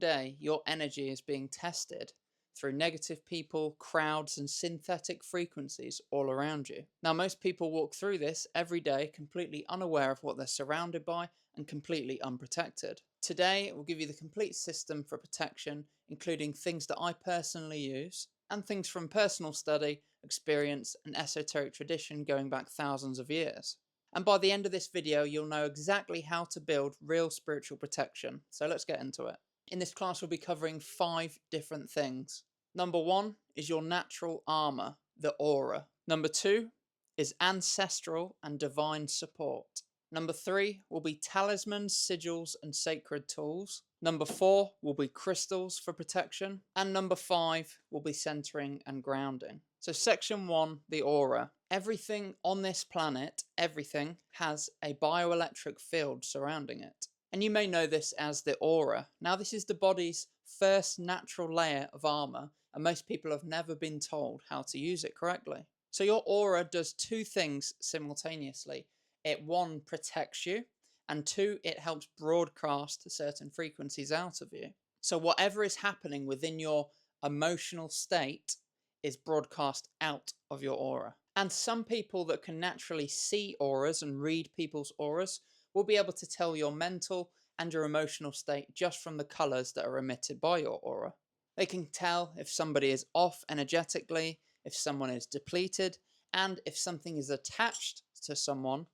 day, your energy is being tested through negative people, crowds, and synthetic frequencies all around you. Now, most people walk through this every day completely unaware of what they're surrounded by and completely unprotected. Today, it will give you the complete system for protection, including things that I personally use and things from personal study, experience, and esoteric tradition going back thousands of years. And by the end of this video, you'll know exactly how to build real spiritual protection. So let's get into it. In this class, we'll be covering 5 different things. Number 1 is your natural armor, the aura. Number 2 is ancestral and divine support. Number 3 will be talismans, sigils, and sacred tools. Number 4 will be crystals for protection. And number 5 will be centering and grounding. So section 1, the aura. Everything on this planet, everything has a bioelectric field surrounding it. And you may know this as the aura. Now, this is the body's first natural layer of armor, and most people have never been told how to use it correctly. So your aura does 2 things simultaneously. It 1, protects you, and 2, it helps broadcast certain frequencies out of you. So whatever is happening within your emotional state is broadcast out of your aura. And some people that can naturally see auras and read people's auras will be able to tell your mental and your emotional state just from the colours that are emitted by your aura. They can tell if somebody is off energetically, if someone is depleted, and if something is attached to someone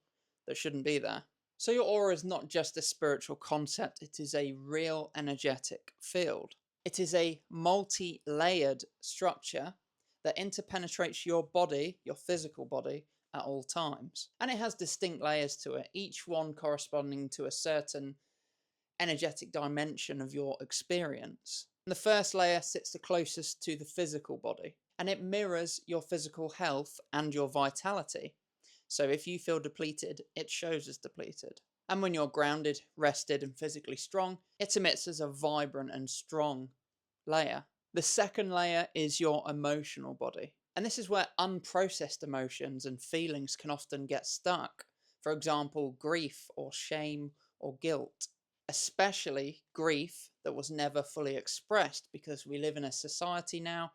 that shouldn't be there. So your aura is not just a spiritual concept, it is a real energetic field. It is a multi-layered structure that interpenetrates your body, your physical body, at all times. And it has distinct layers to it, each one corresponding to a certain energetic dimension of your experience. And the first layer sits the closest to the physical body, and it mirrors your physical health and your vitality. So if you feel depleted, it shows as depleted. And when you're grounded, rested, and physically strong, it emits as a vibrant and strong layer. The second layer is your emotional body. And this is where unprocessed emotions and feelings can often get stuck. For example, grief or shame or guilt. Especially grief that was never fully expressed, because we live in a society now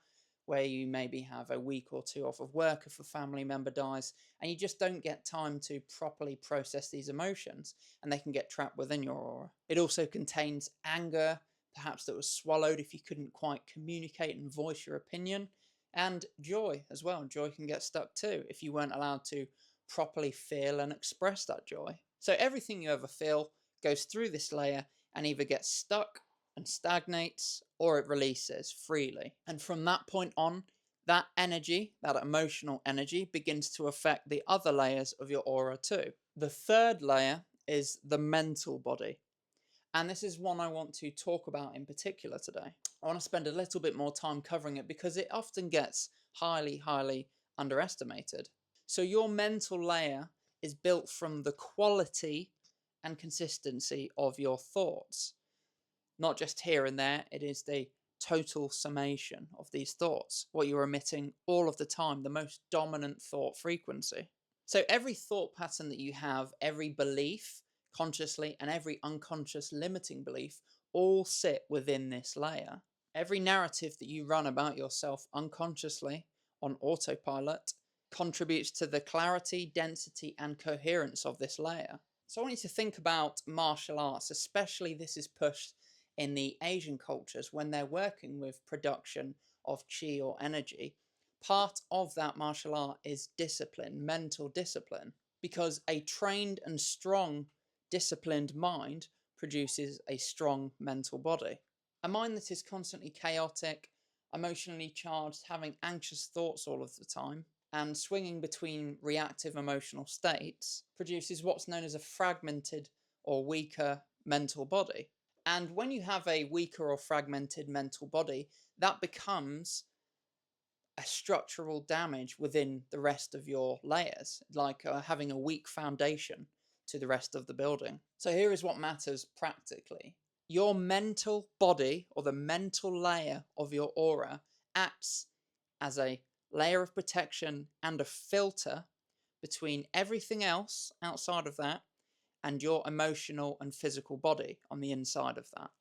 where you maybe have a week or 2 off of work if a family member dies, and you just don't get time to properly process these emotions, and they can get trapped within your aura. It also contains anger, perhaps that was swallowed if you couldn't quite communicate and voice your opinion, and joy as well. Joy can get stuck too if you weren't allowed to properly feel and express that joy. So everything you ever feel goes through this layer and either gets stuck and stagnates, or it releases freely. And from that point on, that energy, that emotional energy, begins to affect the other layers of your aura too. The third layer is the mental body. And this is one I want to talk about in particular today. I want to spend a little bit more time covering it because it often gets highly underestimated. So your mental layer is built from the quality and consistency of your thoughts. Not just here and there, it is the total summation of these thoughts, what you're emitting all of the time, the most dominant thought frequency. So every thought pattern that you have, every belief, consciously, and every unconscious limiting belief, all sit within this layer. Every narrative that you run about yourself unconsciously on autopilot contributes to the clarity, density, and coherence of this layer. So I want you to think about martial arts, especially this is pushed in the Asian cultures when they're working with production of chi or energy. Part of that martial art is discipline, mental discipline, because a trained and strong, disciplined mind produces a strong mental body. A mind that is constantly chaotic, emotionally charged, having anxious thoughts all of the time, and swinging between reactive emotional states produces what's known as a fragmented or weaker mental body. And when you have a weaker or fragmented mental body, that becomes a structural damage within the rest of your layers, like having a weak foundation to the rest of the building. So here is what matters practically. Your mental body, or the mental layer of your aura, acts as a layer of protection and a filter between everything else outside of that and your emotional and physical body on the inside of that.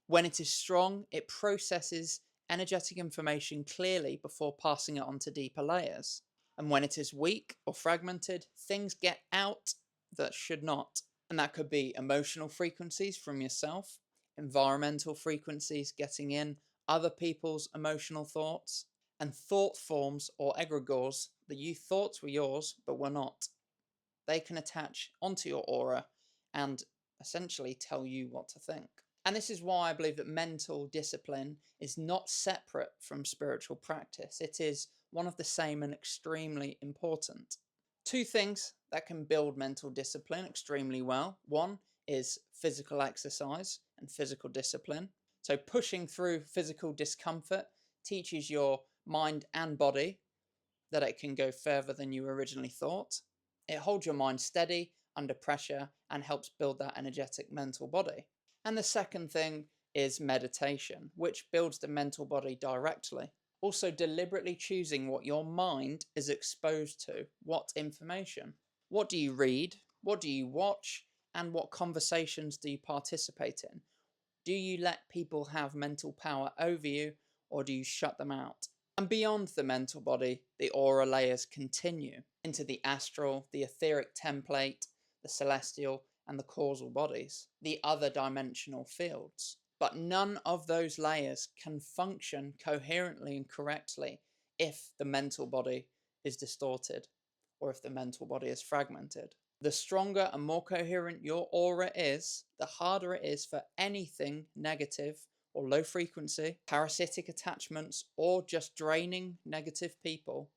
When it is strong, it processes energetic information clearly before passing it on to deeper layers. And when it is weak or fragmented, things get out that should not. And that could be emotional frequencies from yourself, environmental frequencies getting in, other people's emotional thoughts, and thought forms or egregores that you thought were yours but were not. They can attach onto your aura and essentially tell you what to think. And this is why I believe that mental discipline is not separate from spiritual practice. It is one of the same and extremely important. Two things that can build mental discipline extremely well. One is physical exercise and physical discipline. So pushing through physical discomfort teaches your mind and body that it can go further than you originally thought. It holds your mind steady under pressure and helps build that energetic mental body. And the second thing is meditation, which builds the mental body directly. Also, deliberately choosing what your mind is exposed to, what information. What do you read? What do you watch? And what conversations do you participate in? Do you let people have mental power over you, or do you shut them out? And beyond the mental body, the aura layers continue into the astral, the etheric template, the celestial, and the causal bodies, the other dimensional fields. But none of those layers can function coherently and correctly if the mental body is distorted or if the mental body is fragmented. The stronger and more coherent your aura is, the harder it is for anything negative or low frequency, parasitic attachments, or just draining negative people,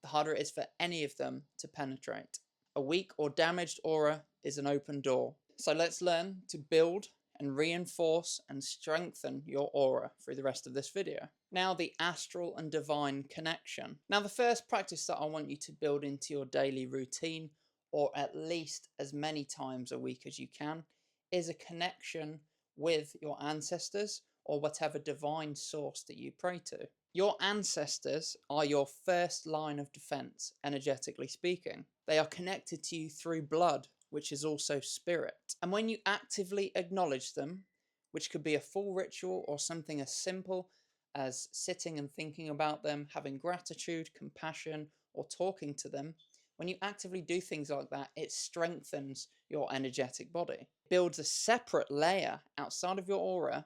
the harder it is for any of them to penetrate. A weak or damaged aura is an open door. So let's learn to build and reinforce and strengthen your aura through the rest of this video. Now, the astral and divine connection. Now, the first practice that I want you to build into your daily routine, or at least as many times a week as you can, is a connection with your ancestors or whatever divine source that you pray to. Your ancestors are your first line of defense, energetically speaking. They are connected to you through blood, which is also spirit. And when you actively acknowledge them, which could be a full ritual or something as simple as sitting and thinking about them, having gratitude, compassion, or talking to them, when you actively do things like that, it strengthens your energetic body. It builds a separate layer outside of your aura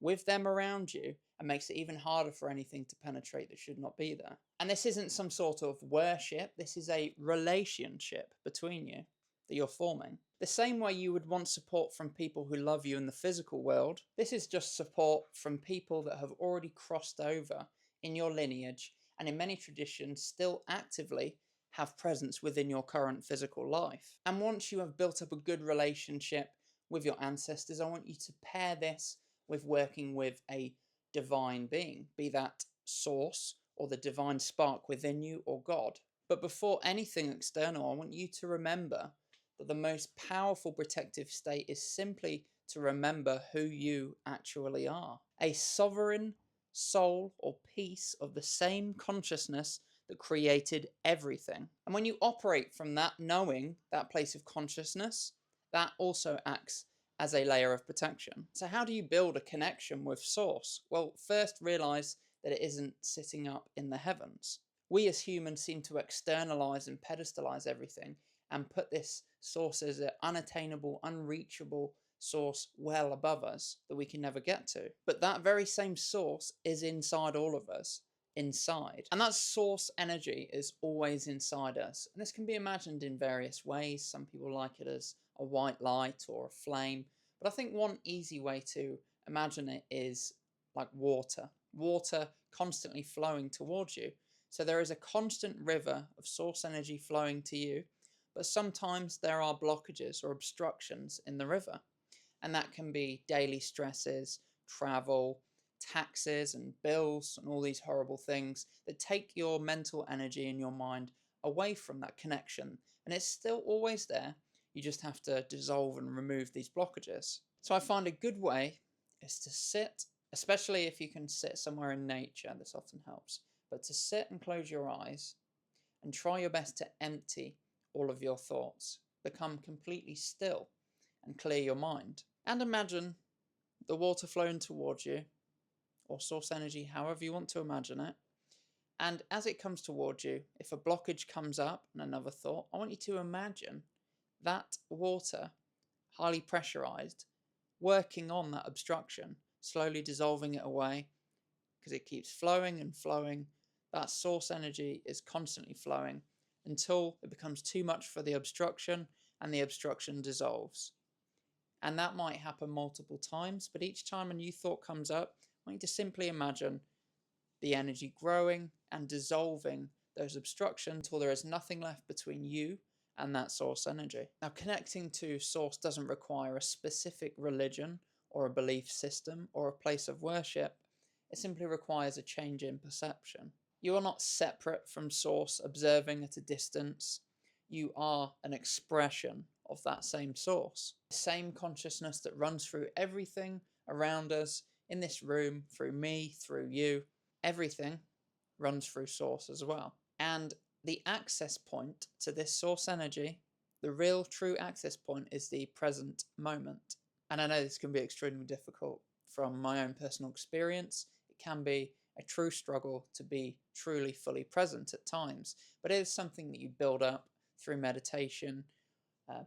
with them around you and makes it even harder for anything to penetrate that should not be there. And this isn't some sort of worship, this is a relationship between you that you're forming. The same way you would want support from people who love you in the physical world, this is just support from people that have already crossed over in your lineage and in many traditions still actively have presence within your current physical life. And once you have built up a good relationship with your ancestors, I want you to pair this with working with a divine being, be that source or the divine spark within you or God. But before anything external, I want you to remember that the most powerful protective state is simply to remember who you actually are. A sovereign soul or piece of the same consciousness that created everything. And when you operate from that knowing, that place of consciousness, that also acts as a layer of protection. So how do you build a connection with source? Well, first realize that it isn't sitting up in the heavens. We as humans seem to externalize and pedestalize everything and put this source as an unattainable, unreachable source well above us that we can never get to. But that very same source is inside all of us, inside. And that source energy is always inside us. And this can be imagined in various ways. Some people like it as a white light or a flame. But I think one easy way to imagine it is like water. Water constantly flowing towards you. So there is a constant river of source energy flowing to you, but sometimes there are blockages or obstructions in the river. And that can be daily stresses, travel, taxes and bills and all these horrible things that take your mental energy and your mind away from that connection. And it's still always there. You just have to dissolve and remove these blockages. So I find a good way is to sit, especially if you can sit somewhere in nature, this often helps, but to sit and close your eyes and try your best to empty all of your thoughts. Become completely still and clear your mind. And imagine the water flowing towards you, or source energy, however you want to imagine it. And as it comes towards you, if a blockage comes up and another thought, I want you to imagine that water, highly pressurized, working on that obstruction, slowly dissolving it away, because it keeps flowing and flowing. That source energy is constantly flowing until it becomes too much for the obstruction and the obstruction dissolves. And that might happen multiple times, but each time a new thought comes up, I want you to simply imagine the energy growing and dissolving those obstructions until there is nothing left between you and that source energy. Now, connecting to source doesn't require a specific religion or a belief system or a place of worship. It simply requires a change in perception. You are not separate from source, observing at a distance. You are an expression of that same source. The same consciousness that runs through everything around us, in this room, through me, through you. Everything runs through source as well. And the access point to this source energy, the real true access point, is the present moment. And I know this can be extremely difficult. From my own personal experience, it can be a true struggle to be truly fully present at times, but it is something that you build up through meditation,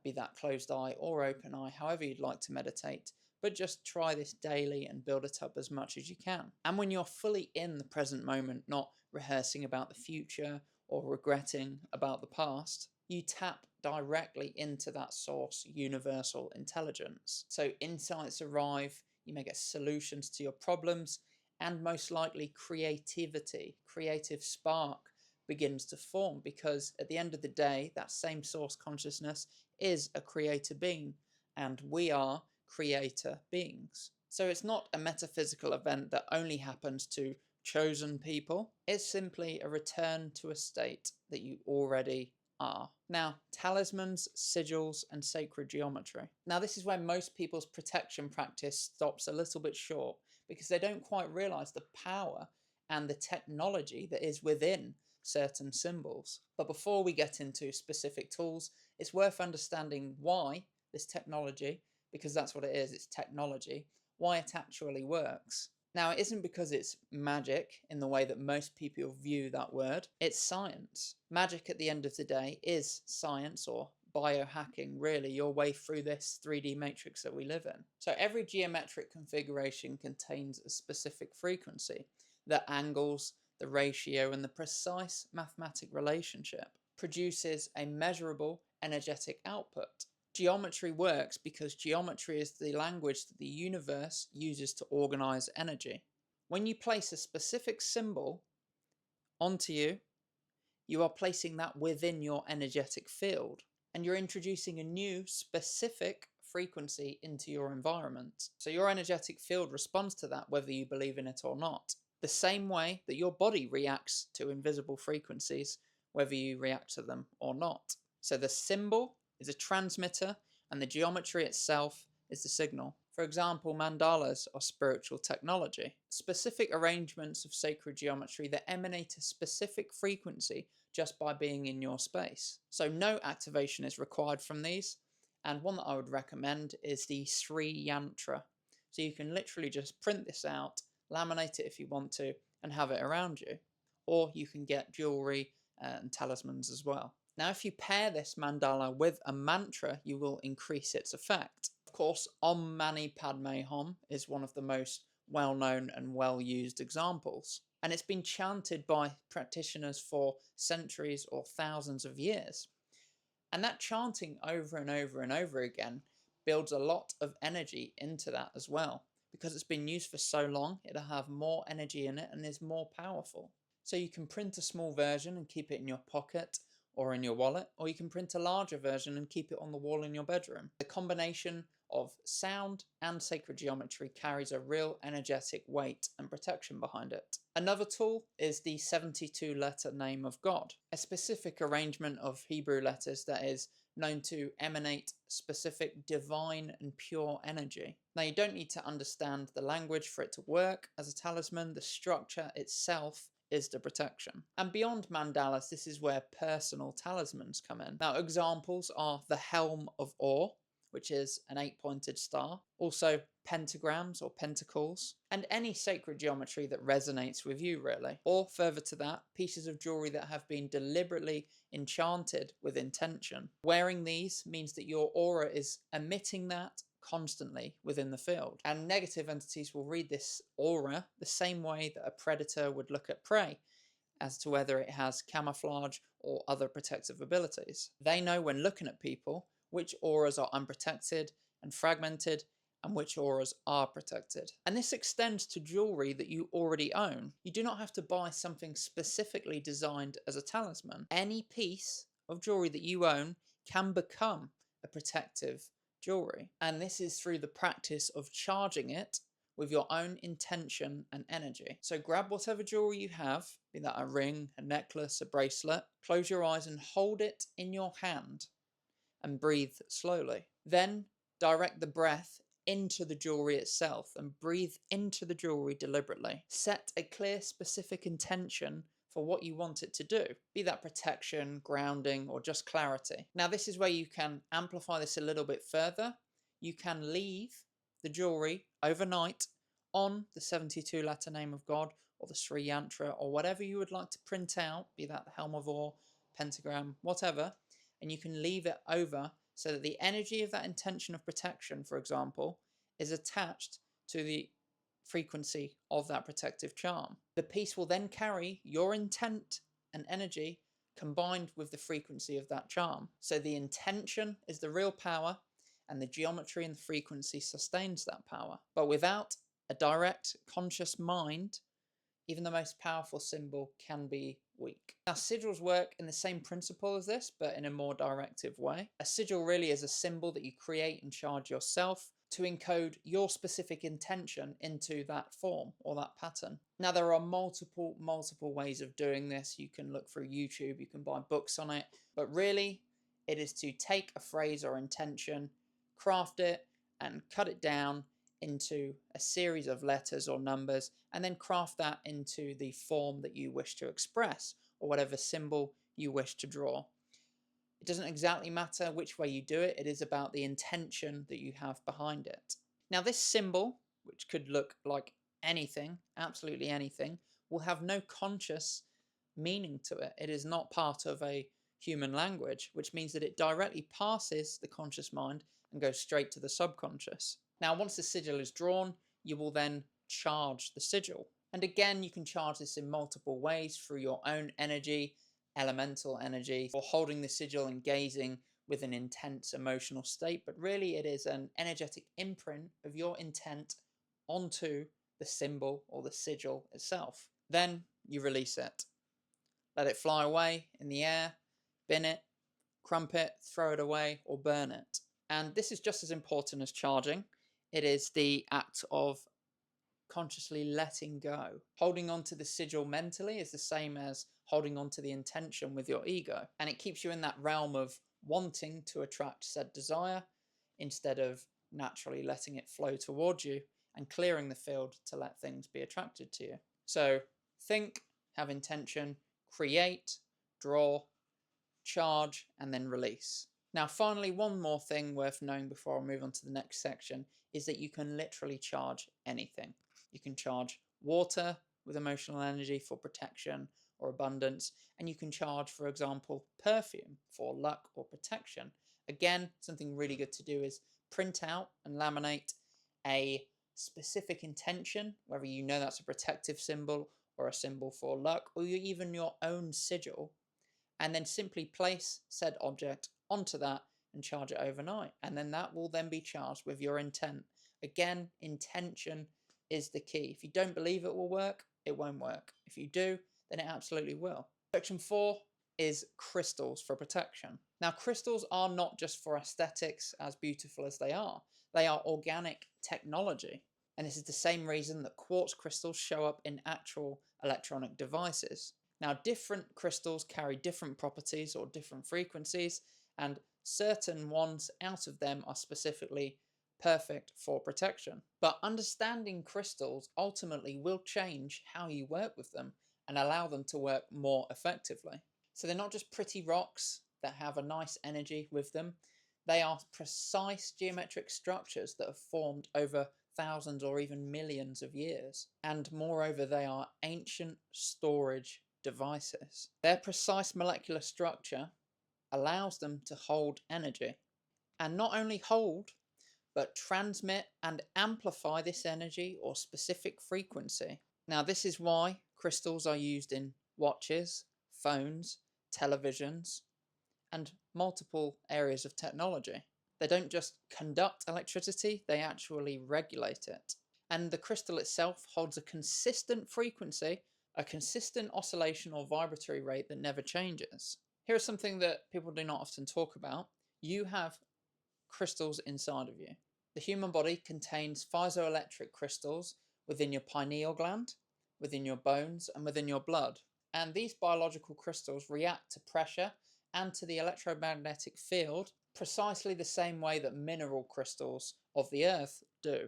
be that closed eye or open eye, however you'd like to meditate. But just try this daily and build it up as much as you can. And when you're fully in the present moment, not rehearsing about the future or regretting about the past, you tap directly into that source universal intelligence. So insights arrive, you may get solutions to your problems, and most likely creativity, creative spark begins to form, because at the end of the day, that same source consciousness is a creator being, and we are creator beings. So it's not a metaphysical event that only happens to chosen people. It's simply a return to a state that you already are. Now, talismans, sigils, and sacred geometry. Now, this is where most people's protection practice stops a little bit short, because they don't quite realize the power and the technology that is within certain symbols. But before we get into specific tools, it's worth understanding why this technology, because that's what it is, it's technology, why it actually works. Now, it isn't because it's magic in the way that most people view that word. It's science. Magic at the end of the day is science, or biohacking, really, your way through this 3D matrix that we live in. So every geometric configuration contains a specific frequency that angles, the ratio, and the precise mathematic relationship produces a measurable energetic output. Geometry works because geometry is the language that the universe uses to organize energy. When you place a specific symbol onto you, you are placing that within your energetic field, and you're introducing a new specific frequency into your environment. So your energetic field responds to that whether you believe in it or not. The same way that your body reacts to invisible frequencies, whether you react to them or not. So the symbol is a transmitter, and the geometry itself is the signal. For example, mandalas are spiritual technology, specific arrangements of sacred geometry that emanate a specific frequency just by being in your space. So no activation is required from these, and one that I would recommend is the Sri Yantra. So you can literally just print this out, laminate it if you want to, and have it around you. Or you can get jewelry and talismans as well. Now, if you pair this mandala with a mantra, you will increase its effect. Of course, Om Mani Padme Hum is one of the most well-known and well-used examples. And it's been chanted by practitioners for centuries or thousands of years. And that chanting over and over and over again builds a lot of energy into that as well. Because it's been used for so long, it'll have more energy in it and is more powerful. So you can print a small version and keep it in your pocket or in your wallet, or you can print a larger version and keep it on the wall in your bedroom. The combination of sound and sacred geometry carries a real energetic weight and protection behind it. Another tool is the 72-letter name of God, a specific arrangement of Hebrew letters that is known to emanate specific divine and pure energy. Now, you don't need to understand the language for it to work as a talisman. The structure itself is the protection. And beyond mandalas, this is where personal talismans come in. Now, examples are the Helm of Or, which is an 8-pointed star. Also pentagrams or pentacles, and any sacred geometry that resonates with you, really. Or further to that, pieces of jewelry that have been deliberately enchanted with intention. Wearing these means that your aura is emitting that constantly within the field, and negative entities will read this aura the same way that a predator would look at prey, as to whether it has camouflage or other protective abilities. They know when looking at people which auras are unprotected and fragmented and which auras are protected. And this extends to jewelry that you already own. You do not have to buy something specifically designed as a talisman. Any piece of jewelry that you own can become a protective jewelry. And this is through the practice of charging it with your own intention and energy. So grab whatever jewelry you have, be that a ring, a necklace, a bracelet, close your eyes and hold it in your hand and breathe slowly. Then direct the breath into the jewelry itself and breathe into the jewelry deliberately. Set a clear, specific intention for what you want it to do, be that protection, grounding, or just clarity. Now, this is where you can amplify this a little bit further. You can leave the jewelry overnight on the 72 letter name of God or the Sri Yantra or whatever you would like to print out, be that the Helm of Or, pentagram, whatever, and you can leave it over so that the energy of that intention of protection, for example, is attached to the frequency of that protective charm. The piece will then carry your intent and energy combined with the frequency of that charm. So the intention is the real power, and the geometry and the frequency sustains that power. But without a direct, conscious mind, even the most powerful symbol can be weak. Now, sigils work in the same principle as this, but in a more directive way. A sigil really is a symbol that you create and charge yourself to encode your specific intention into that form or that pattern. Now, there are multiple ways of doing this. You can look through YouTube, you can buy books on it, but really it is to take a phrase or intention, craft it and cut it down into a series of letters or numbers, and then craft that into the form that you wish to express or whatever symbol you wish to draw. It doesn't exactly matter which way you do it, it is about the intention that you have behind it. Now, this symbol, which could look like anything, absolutely anything, will have no conscious meaning to it. It is not part of a human language, which means that it directly passes the conscious mind and goes straight to the subconscious. Now, once the sigil is drawn, you will then charge the sigil. And again, you can charge this in multiple ways through your own energy, elemental energy, or holding the sigil and gazing with an intense emotional state. But really, it is an energetic imprint of your intent onto the symbol or the sigil itself. Then you release it. Let it fly away in the air, bin it, crump it, throw it away, or burn it. And this is just as important as charging. It is the act of consciously letting go. Holding on to the sigil mentally is the same as holding on to the intention with your ego. And it keeps you in that realm of wanting to attract said desire instead of naturally letting it flow towards you and clearing the field to let things be attracted to you. So think, have intention, create, draw, charge, and then release. Now, finally, one more thing worth knowing before I move on to the next section is that you can literally charge anything. You can charge water with emotional energy for protection or abundance, and you can charge, for example, perfume for luck or protection. Again, something really good to do is print out and laminate a specific intention, whether you know that's a protective symbol or a symbol for luck, or even your own sigil, and then simply place said object onto that and charge it overnight. And then that will then be charged with your intent. Again, intention is the key. If you don't believe it will work, it won't work. If you do, then it absolutely will. Section 4 is crystals for protection. Now, crystals are not just for aesthetics, as beautiful as they are. They are organic technology. And this is the same reason that quartz crystals show up in actual electronic devices. Now, different crystals carry different properties or different frequencies, and certain ones out of them are specifically perfect for protection. But understanding crystals ultimately will change how you work with them and allow them to work more effectively. So they're not just pretty rocks that have a nice energy with them. They are precise geometric structures that have formed over thousands or even millions of years. And moreover, they are ancient storage devices. Their precise molecular structure allows them to hold energy. And not only hold, but transmit and amplify this energy or specific frequency. Now, this is why crystals are used in watches, phones, televisions, and multiple areas of technology. They don't just conduct electricity, they actually regulate it. And the crystal itself holds a consistent frequency, a consistent oscillation or vibratory rate that never changes. Here is something that people do not often talk about. You have crystals inside of you. The human body contains piezoelectric crystals within your pineal gland, within your bones, and within your blood. And these biological crystals react to pressure and to the electromagnetic field precisely the same way that mineral crystals of the earth do.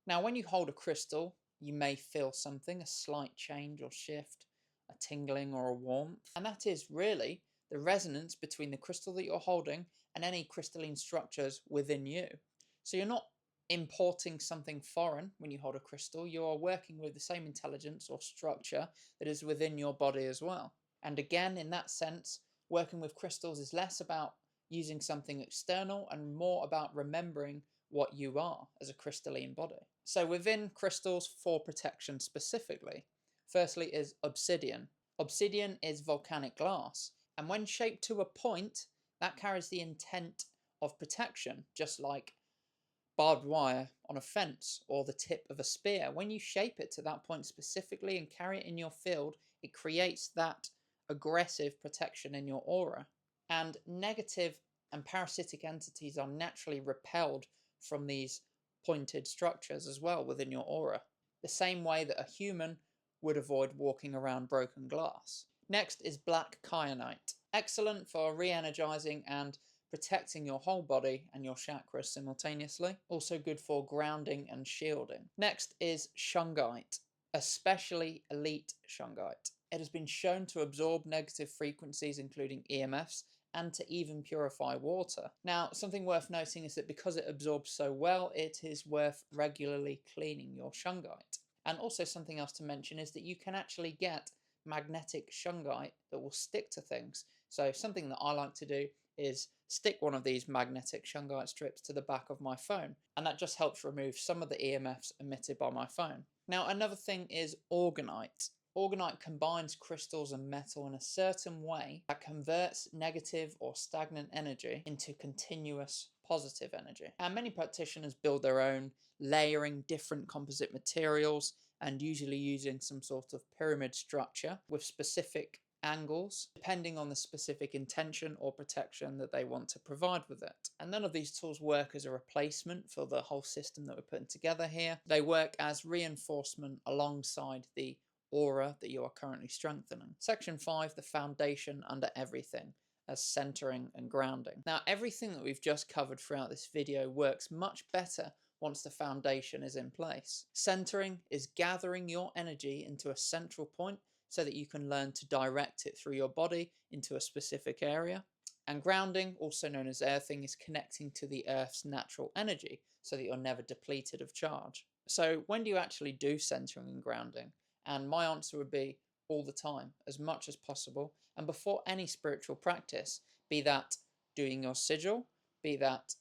Now, when you hold a crystal, you may feel something, a slight change or shift, a tingling or a warmth, and that is really the resonance between the crystal that you're holding and any crystalline structures within you. So you're not importing something foreign when you hold a crystal, you are working with the same intelligence or structure that is within your body as well. And again, in that sense, working with crystals is less about using something external and more about remembering what you are as a crystalline body. So within crystals for protection specifically, firstly is obsidian. Obsidian is volcanic glass, and when shaped to a point, that carries the intent of protection, just like barbed wire on a fence or the tip of a spear. When you shape it to that point specifically and carry it in your field, it creates that aggressive protection in your aura. And negative and parasitic entities are naturally repelled from these pointed structures as well within your aura, the same way that a human would avoid walking around broken glass. Next is black kyanite, excellent for re-energizing and protecting your whole body and your chakras simultaneously. Also good for grounding and shielding. Next is shungite, especially elite shungite. It has been shown to absorb negative frequencies, including EMFs, and to even purify water. Now, something worth noting is that because it absorbs so well, it is worth regularly cleaning your shungite. And also something else to mention is that you can actually get magnetic shungite that will stick to things. So something that I like to do is stick one of these magnetic shungite strips to the back of my phone, and that just helps remove some of the EMFs emitted by my phone. Now, another thing is orgonite. Orgonite combines crystals and metal in a certain way that converts negative or stagnant energy into continuous positive energy. And many practitioners build their own, layering different composite materials and usually using some sort of pyramid structure with specific angles, depending on the specific intention or protection that they want to provide with it. And none of these tools work as a replacement for the whole system that we're putting together here. They work as reinforcement alongside the aura that you are currently strengthening. Section 5, the foundation under everything, as centering and grounding. Now, everything that we've just covered throughout this video works much better once the foundation is in place. Centering is gathering your energy into a central point so that you can learn to direct it through your body into a specific area. And grounding, also known as earthing, is connecting to the Earth's natural energy so that you're never depleted of charge. So when do you actually do centering and grounding? And my answer would be all the time, as much as possible, and before any spiritual practice, be that doing your sigil, be that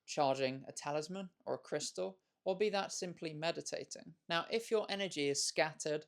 charging a talisman or a crystal, or be that simply meditating. Now, if your energy is scattered,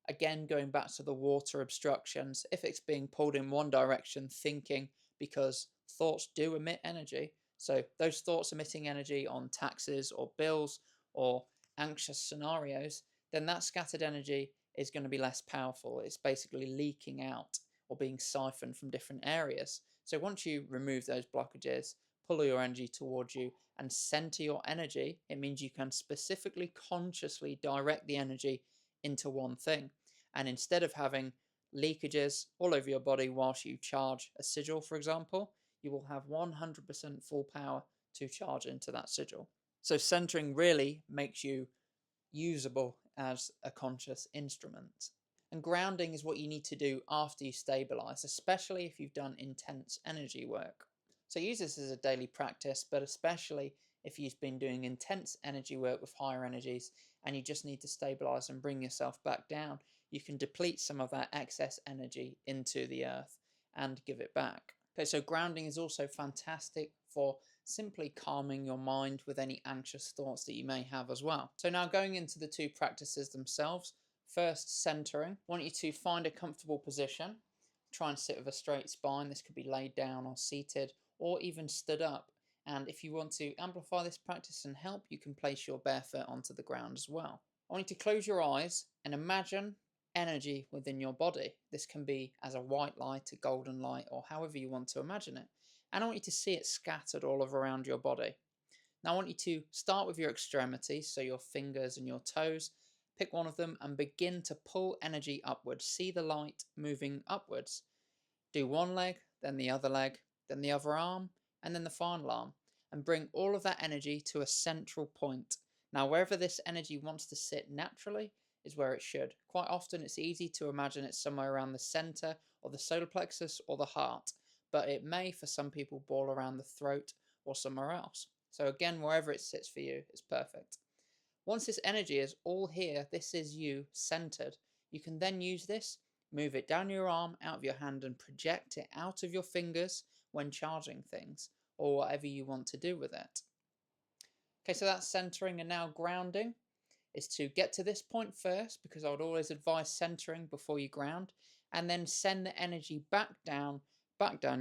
again, going back to the water obstructions, if it's being pulled in one direction, thinking, because thoughts do emit energy, so those thoughts emitting energy on taxes or bills or anxious scenarios, then that scattered energy is going to be less powerful. It's basically leaking out or being siphoned from different areas. So once you remove those blockages, pull your energy towards you and center your energy, it means you can specifically, consciously direct the energy into one thing. And instead of having leakages all over your body whilst you charge a sigil, for example, you will have 100% full power to charge into that sigil. So centering really makes you usable as a conscious instrument. And grounding is what you need to do after you stabilize, especially if you've done intense energy work. So use this as a daily practice, but especially if you've been doing intense energy work with higher energies and you just need to stabilize and bring yourself back down, you can deplete some of that excess energy into the earth and give it back. Okay, so grounding is also fantastic for simply calming your mind with any anxious thoughts that you may have as well. So now going into the two practices themselves, first centering. I want you to find a comfortable position. Try and sit with a straight spine. This could be laid down or seated or even stood up. And if you want to amplify this practice and help, you can place your bare foot onto the ground as well. I want you to close your eyes and imagine energy within your body. This can be as a white light, a golden light, or however you want to imagine it. And I want you to see it scattered all over around your body. Now I want you to start with your extremities, so your fingers and your toes. Pick one of them and begin to pull energy upwards. See the light moving upwards. Do one leg, then the other leg, then the other arm, and then the final arm. And bring all of that energy to a central point. Now wherever this energy wants to sit naturally is where it should. Quite often it's easy to imagine it somewhere around the center or the solar plexus or the heart, but it may for some people ball around the throat or somewhere else. So again, wherever it sits for you is perfect. Once this energy is all here, this is you centered. You can then use this, move it down your arm, out of your hand, and project it out of your fingers when charging things or whatever you want to do with it. Okay, so that's centering, and now grounding is to get to this point first, because I would always advise centering before you ground, and then send the energy back down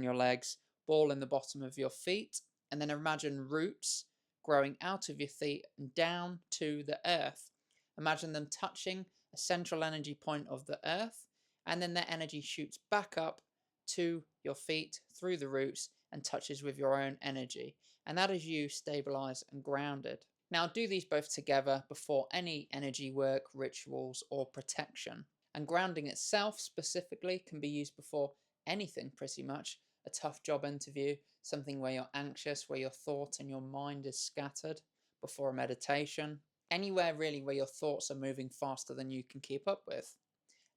your legs, ball in the bottom of your feet, and then imagine roots growing out of your feet and down to the earth. Imagine them touching a central energy point of the earth, and then that energy shoots back up to your feet through the roots and touches with your own energy. And that is you stabilized and grounded. Now do these both together before any energy work, rituals, or protection. And grounding itself specifically can be used before anything pretty much. A tough job interview, something where you're anxious, where your thought and your mind is scattered, before a meditation. Anywhere really where your thoughts are moving faster than you can keep up with.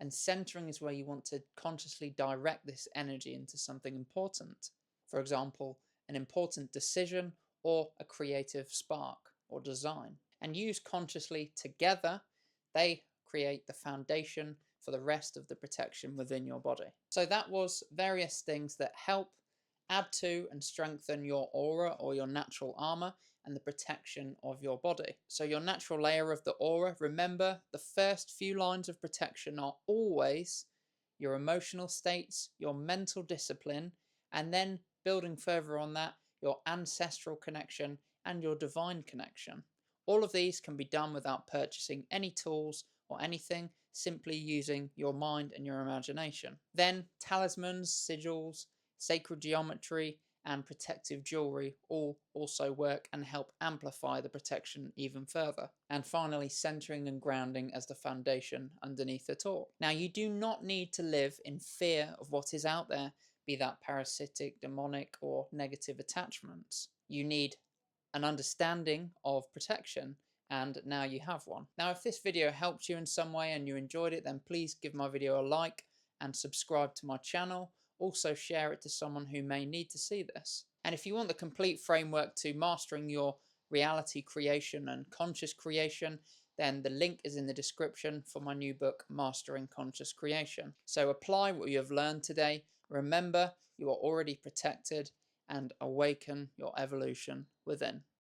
And centering is where you want to consciously direct this energy into something important. For example, an important decision or a creative spark or design. And used consciously together, they create the foundation for the rest of the protection within your body. So that was various things that help add to and strengthen your aura or your natural armor and the protection of your body. So your natural layer of the aura, remember the first few lines of protection are always your emotional states, your mental discipline, and then building further on that, your ancestral connection and your divine connection. All of these can be done without purchasing any tools or anything, simply using your mind and your imagination. Then talismans, sigils, sacred geometry, and protective jewelry all also work and help amplify the protection even further. And finally, centering and grounding as the foundation underneath it all. Now, you do not need to live in fear of what is out there, be that parasitic, demonic, or negative attachments. You need an understanding of protection, and now you have one. Now, if this video helped you in some way and you enjoyed it, then please give my video a like and subscribe to my channel. Also share it to someone who may need to see this. And if you want the complete framework to mastering your reality creation and conscious creation, then the link is in the description for my new book, Mastering Conscious Creation. So apply what you have learned today. Remember, you are already protected, and awaken your evolution within.